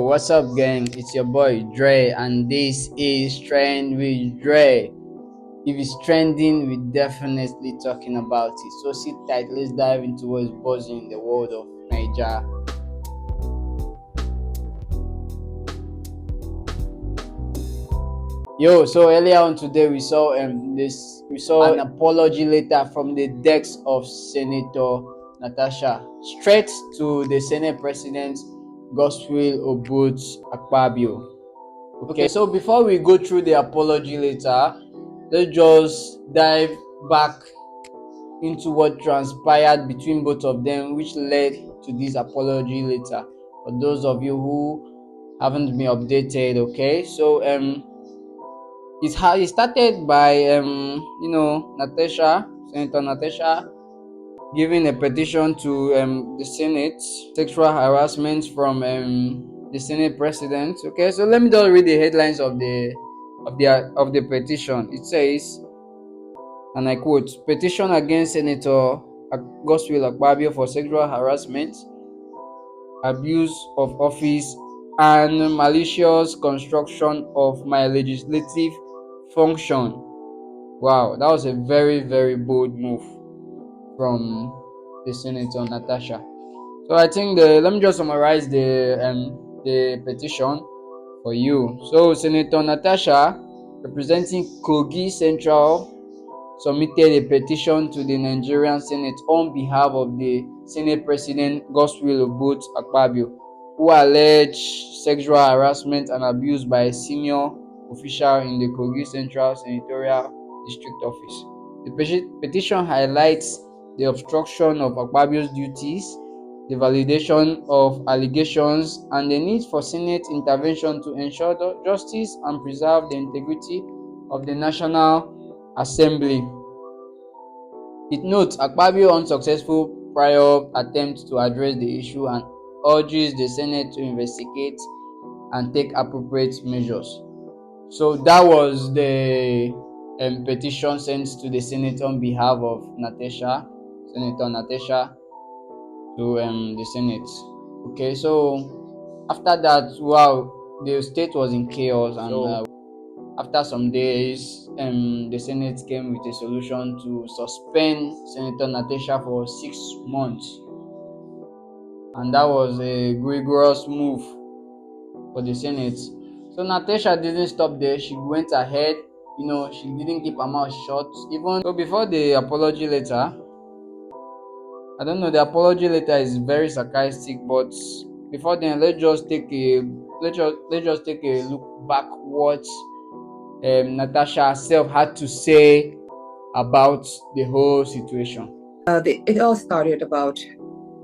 What's up, gang? It's your boy Dre, and this is Trend with Dre. If it's trending, we're definitely talking about it. So sit tight, let's dive into what's buzzing in the world of Nigeria. So earlier on today we saw an apology letter from the desk of Senator Natasha straight to the Senate President Godswill Obut Akpabio. Okay, so before we go through the apology letter, let's just dive back into what transpired between both of them, which led to this apology letter. For those of you who haven't been updated, okay, so it started by Natasha, Senator Natasha, giving a petition to the Senate, sexual harassment from the Senate President. Okay, so let me just read the headlines of the petition. It says, and I quote: "Petition against Senator Godswill Akpabio for sexual harassment, abuse of office, and malicious construction of my legislative function." Wow, that was a very, very bold move from the Senator Natasha. So I think let me just summarize the petition for you. So Senator Natasha, representing Kogi Central, submitted a petition to the Nigerian Senate on behalf of the Senate President Godswill Obut Akpabio, who alleged sexual harassment and abuse by a senior official in the Kogi Central Senatorial District Office. The petition highlights the obstruction of Akpabio's duties, the validation of allegations, and the need for Senate intervention to ensure justice and preserve the integrity of the National Assembly. It notes Akpabio's unsuccessful prior attempt to address the issue and urges the Senate to investigate and take appropriate measures. So that was the petition sent to the Senate on behalf of Senator Natasha, to the Senate. Okay, so after that, wow, the state was in chaos, and after some days, the Senate came with a solution to suspend Senator Natasha for 6 months, and that was a rigorous move for the Senate. So Natasha didn't stop there; she went ahead. She didn't keep her mouth shut. Even so, before the apology letter, I don't know. The apology letter is very sarcastic, but before then, let's just take a look back what Natasha herself had to say about the whole situation. It all started about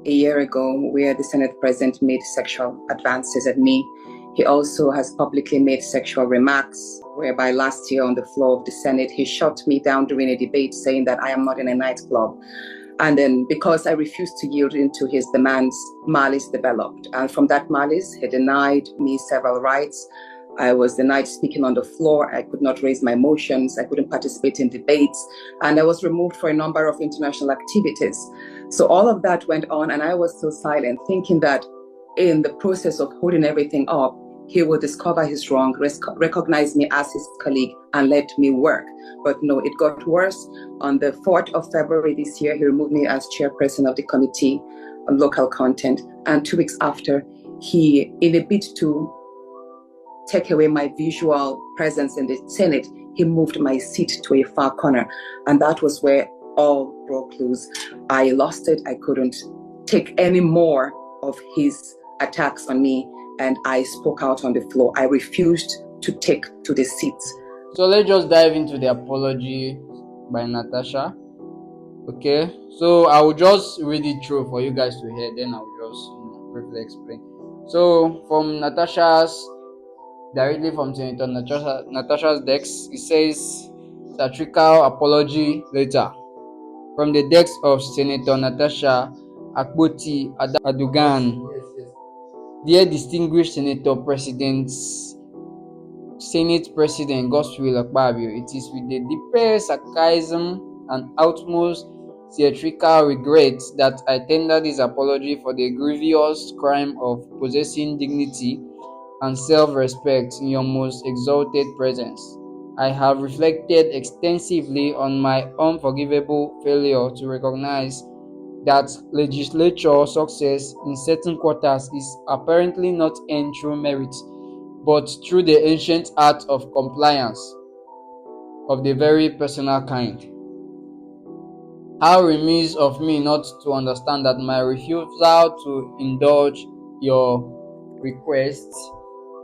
a year ago, where the Senate President made sexual advances at me. He also has publicly made sexual remarks, whereby last year on the floor of the Senate, he shut me down during a debate saying that I am not in a nightclub. And then because I refused to yield into his demands, malice developed. And from that malice, he denied me several rights. I was denied speaking on the floor. I could not raise my motions. I couldn't participate in debates. And I was removed for a number of international activities. So all of that went on, and I was still silent, thinking that in the process of holding everything up, he would discover his wrong, recognize me as his colleague, and let me work. But no, it got worse. On the 4th of February this year, he removed me as chairperson of the Committee on Local Content. And 2 weeks after, he, in a bid to take away my visual presence in the Senate, he moved my seat to a far corner. And that was where all broke loose. I lost it. I couldn't take any more of his attacks on me, and I spoke out on the floor. I refused to take to the seats. So let's just dive into the apology by Natasha. Okay, so I will just read it through for you guys to hear, then I will just briefly explain. So directly from Senator Natasha's desk, it says satirical apology letter from the desk of Senator Natasha Akpoti Adugan. Dear distinguished Senator Senate President Godswill Akpabio, it is with the deepest sarcasm and utmost theatrical regret that I tender this apology for the grievous crime of possessing dignity and self-respect in your most exalted presence. I have reflected extensively on my unforgivable failure to recognize that legislature success in certain quarters is apparently not earned through merit, but through the ancient art of compliance of the very personal kind. How remiss of me not to understand that my refusal to indulge your request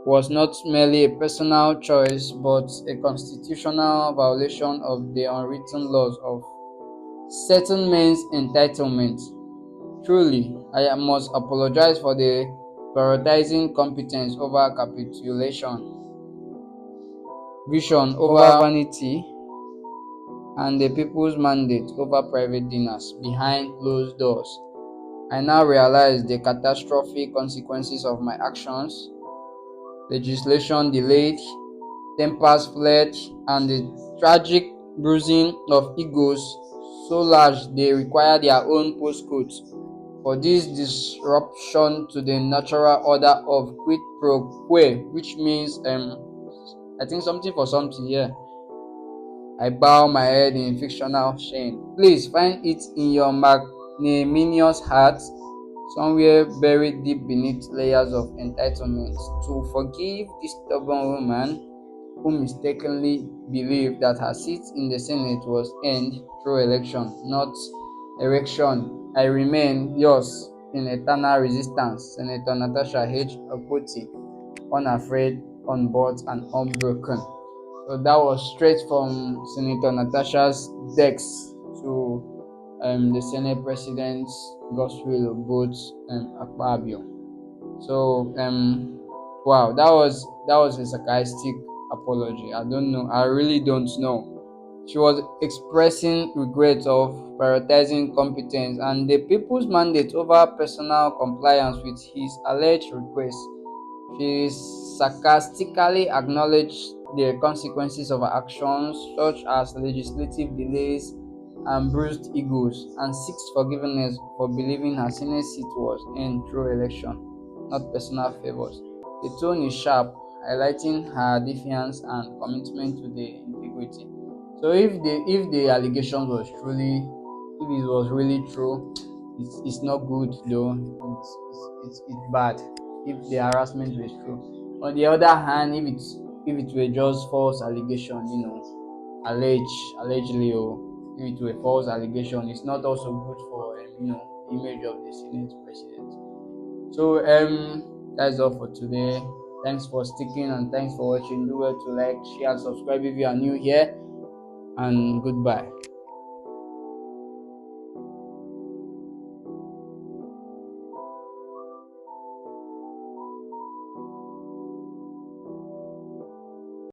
was not merely a personal choice but a constitutional violation of the unwritten laws of certain men's entitlement. Truly, I must apologize for the prioritizing competence over capitulation, vision over vanity, and the people's mandate over private dinners behind closed doors. I now realize the catastrophic consequences of my actions: legislation delayed, tempers fled, and the tragic bruising of egos so large they require their own postcodes for this disruption to the natural order of quid pro quo, which means I think something for something. Yeah, I bow my head in fictional shame. Please find it in your magnanimous heart, somewhere buried deep beneath layers of entitlement, to forgive this stubborn woman who mistakenly believed that her seat in the Senate was earned through election, not erection. I remain yours in eternal resistance, Senator Natasha H. Akpoti, unafraid, unbought, and unbroken. So that was straight from Senator Natasha's desk to the Senate President's Gospel about Akpabio. So wow, that was a sarcastic apology. I don't know. I really don't know. She was expressing regret of prioritizing competence and the people's mandate over personal compliance with his alleged request. She sarcastically acknowledged the consequences of her actions, such as legislative delays and bruised egos, and seeks forgiveness for believing her Senate seat was earned through election, not personal favors. The tone is sharp, highlighting her defiance and commitment to the integrity. So if the allegations was truly, if it was really true, it's not good though. It's bad if the harassment was true. On the other hand, if it were just false allegation, allegedly, or if it were false allegation, it's not also good for the image of the Senate president. So that's all for today. Thanks for sticking and thanks for watching. Do well to like, share, and subscribe if you are new here. And goodbye.